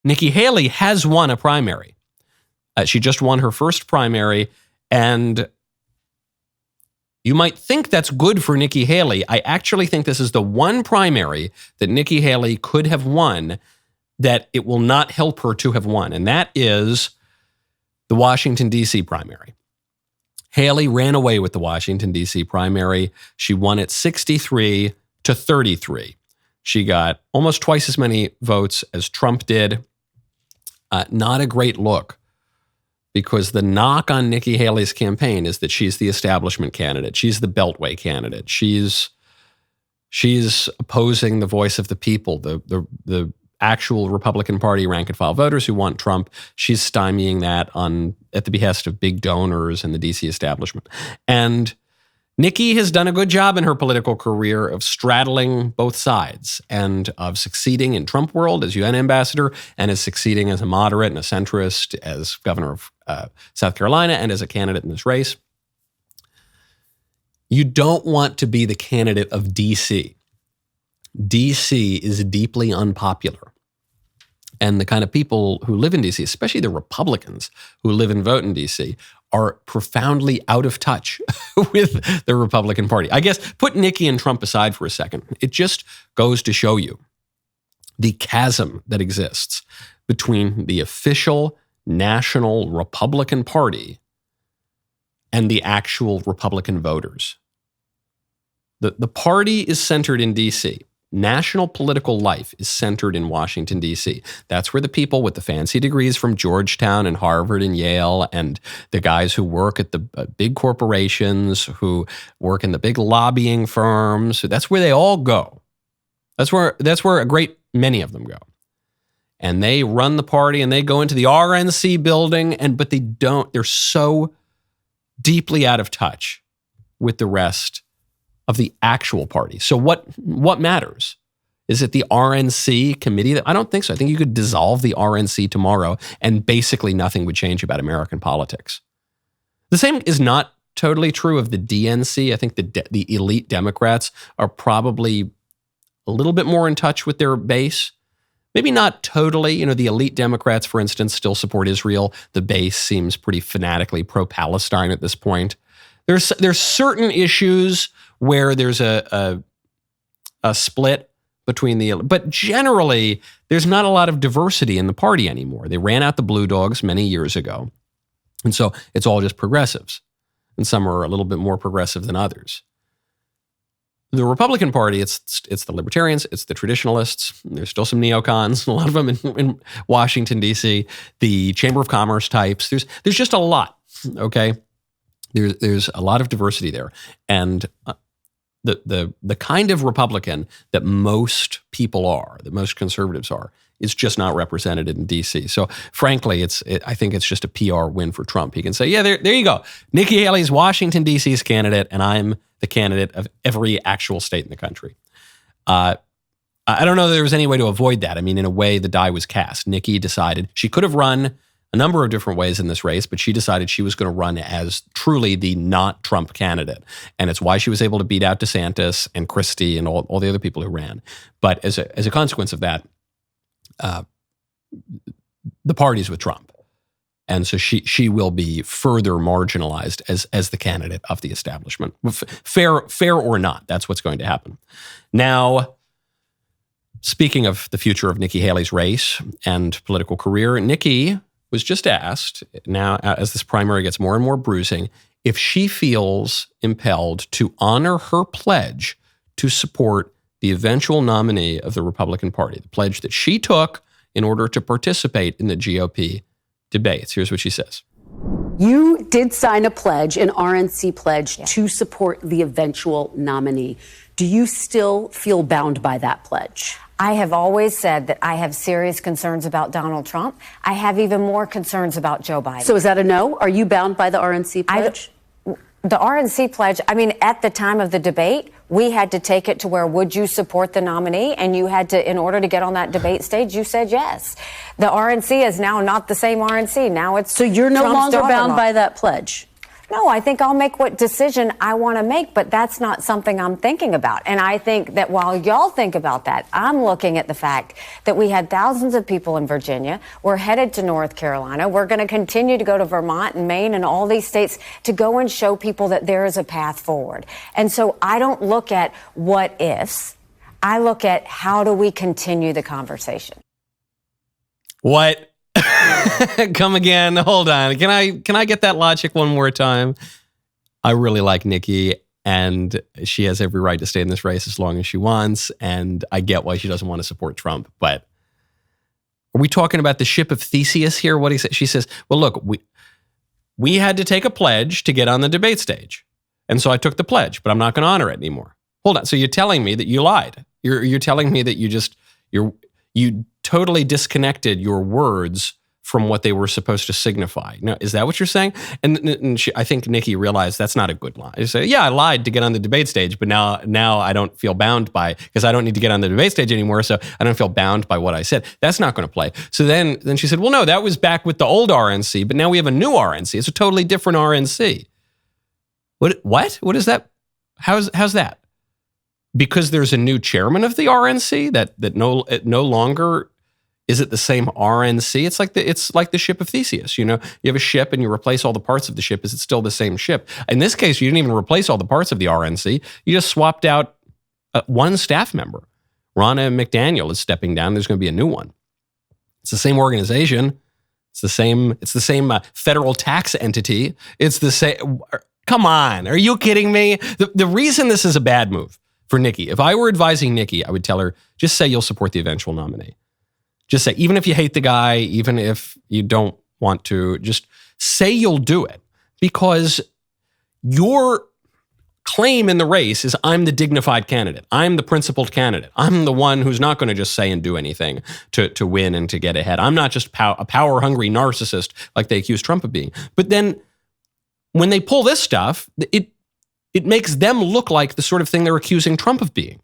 Nikki Haley has won a primary. She just won her first primary, and you might think that's good for Nikki Haley. I actually think this is the one primary that Nikki Haley could have won that it will not help her to have won, and that is the Washington, D.C. primary. Haley ran away with the Washington, D.C. primary. She won it 63 to 33. She got almost twice as many votes as Trump did. Not a great look, because the knock on Nikki Haley's campaign is that she's the establishment candidate. She's the Beltway candidate. She's opposing the voice of the people, the actual Republican Party rank and file voters who want Trump. She's stymieing that at the behest of big donors and the DC establishment. And Nikki has done a good job in her political career of straddling both sides and of succeeding in Trump world as UN ambassador and as succeeding as a moderate and a centrist as governor of South Carolina and as a candidate in this race. You don't want to be the candidate of DC. DC is deeply unpopular. And the kind of people who live in DC, especially the Republicans who live and vote in DC, are profoundly out of touch with the Republican Party. I guess put Nikki and Trump aside for a second. It just goes to show you the chasm that exists between the official national Republican Party and the actual Republican voters. The party is centered in DC. National political life is centered in Washington, D.C. That's where the people with the fancy degrees from Georgetown and Harvard and Yale and the guys who work at the big corporations, who work in the big lobbying firms, that's where they all go. That's where a great many of them go. And they run the party and they go into the RNC building, but they're so deeply out of touch with the rest of the actual party. So what matters? Is it the RNC committee? I don't think so. I think you could dissolve the RNC tomorrow and basically nothing would change about American politics. The same is not totally true of the DNC. I think the elite Democrats are probably a little bit more in touch with their base. Maybe not totally. The elite Democrats, for instance, still support Israel. The base seems pretty fanatically pro-Palestine at this point. There's certain issues where there's a split between but generally there's not a lot of diversity in the party anymore. They ran out the Blue Dogs many years ago. And so it's all just progressives. And some are a little bit more progressive than others. The Republican Party, it's the libertarians, it's the traditionalists. There's still some neocons, a lot of them in Washington, D.C., the Chamber of Commerce types. There's just a lot, okay? There's a lot of diversity there. And the kind of Republican that most people are, that most conservatives are, is just not represented in D.C. So frankly, I think it's just a PR win for Trump. He can say, yeah, there you go. Nikki Haley's Washington, D.C.'s candidate, and I'm the candidate of every actual state in the country. I don't know that there was any way to avoid that. I mean, in a way, the die was cast. Nikki decided she could have run a number of different ways in this race, but she decided she was going to run as truly the not Trump candidate. And it's why she was able to beat out DeSantis and Christie and all the other people who ran. But as a consequence of that, the party's with Trump. And so she will be further marginalized as the candidate of the establishment. Fair or not, that's what's going to happen. Now, speaking of the future of Nikki Haley's race and political career, Nikki was just asked, now as this primary gets more and more bruising, if she feels impelled to honor her pledge to support the eventual nominee of the Republican Party, the pledge that she took in order to participate in the GOP debates. Here's what she says. You did sign a pledge, an RNC pledge, to support the eventual nominee. Do you still feel bound by that pledge? I have always said that I have serious concerns about Donald Trump. I have even more concerns about Joe Biden. So is that a no? Are you bound by the RNC pledge? The RNC pledge, I mean, at the time of the debate, we had to take it to where, would you support the nominee? And you had to, in order to get on that debate stage, you said yes. The RNC is now not the same RNC. Now it's So you're no Trump's longer bound daughter-in-law. by that pledge? No, I think I'll make what decision I want to make, but that's not something I'm thinking about. And I think that while y'all think about that, I'm looking at the fact that we had thousands of people in Virginia. We're headed to North Carolina. We're going to continue to go to Vermont and Maine and all these states to go and show people that there is a path forward. And so I don't look at what ifs. I look at how do we continue the conversation. What? Come again. Hold on. Can I get that logic one more time? I really like Nikki, and she has every right to stay in this race as long as she wants. And I get why she doesn't want to support Trump. But are we talking about the ship of Theseus here? What he said? She says, well, look, we had to take a pledge to get on the debate stage. And so I took the pledge, but I'm not going to honor it anymore. Hold on. So you're telling me that you lied. You're telling me that you totally disconnected your words from what they were supposed to signify. Now, is that what you're saying? And I think Nikki realized that's not a good lie. You say, yeah, I lied to get on the debate stage, but now I don't feel bound by, because I don't need to get on the debate stage anymore, so I don't feel bound by what I said. That's not going to play. So then she said, well, no, that was back with the old RNC, but now we have a new RNC. It's a totally different RNC. What? What is that? How's that? Because there's a new chairman of the RNC that no longer is it the same RNC? It's like the ship of Theseus. You have a ship and you replace all the parts of the ship. Is it still the same ship? In this case, you didn't even replace all the parts of the RNC. You just swapped out one staff member. Ronna McDaniel is stepping down. There's going to be a new one. It's the same organization. It's the same federal tax entity. It's the same. Come on, are you kidding me? The reason this is a bad move for Nikki, if I were advising Nikki, I would tell her, just say you'll support the eventual nominee. Just say, even if you hate the guy, even if you don't want to, just say you'll do it. Because your claim in the race is, I'm the dignified candidate. I'm the principled candidate. I'm the one who's not going to just say and do anything to win and to get ahead. I'm not just a power-hungry narcissist like they accuse Trump of being. But then when they pull this stuff, it makes them look like the sort of thing they're accusing Trump of being.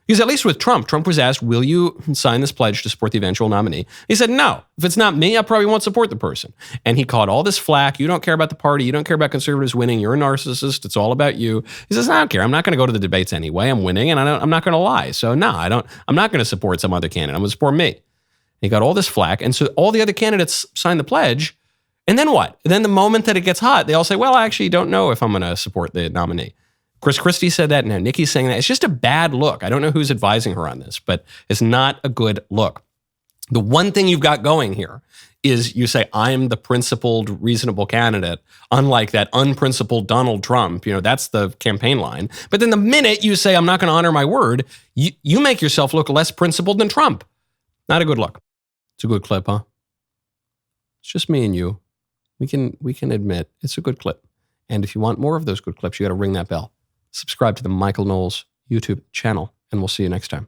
Because at least with Trump was asked, will you sign this pledge to support the eventual nominee? He said, no. If it's not me, I probably won't support the person. And he caught all this flack. You don't care about the party. You don't care about conservatives winning. You're a narcissist. It's all about you. He says, I don't care. I'm not going to go to the debates anyway. I'm winning, and I'm not going to lie. So no, I'm not going to support some other candidate. I'm going to support me. And he got all this flack. And so all the other candidates signed the pledge. And then what? And then the moment that it gets hot, they all say, well, I actually don't know if I'm going to support the nominee. Chris Christie said that. Now Nikki's saying that. It's just a bad look. I don't know who's advising her on this, but it's not a good look. The one thing you've got going here is you say, I'm the principled, reasonable candidate, unlike that unprincipled Donald Trump. That's the campaign line. But then the minute you say, I'm not going to honor my word, you make yourself look less principled than Trump. Not a good look. It's a good clip, huh? It's just me and you. We can admit it's a good clip. And if you want more of those good clips, you got to ring that bell. Subscribe to the Michael Knowles YouTube channel, and we'll see you next time.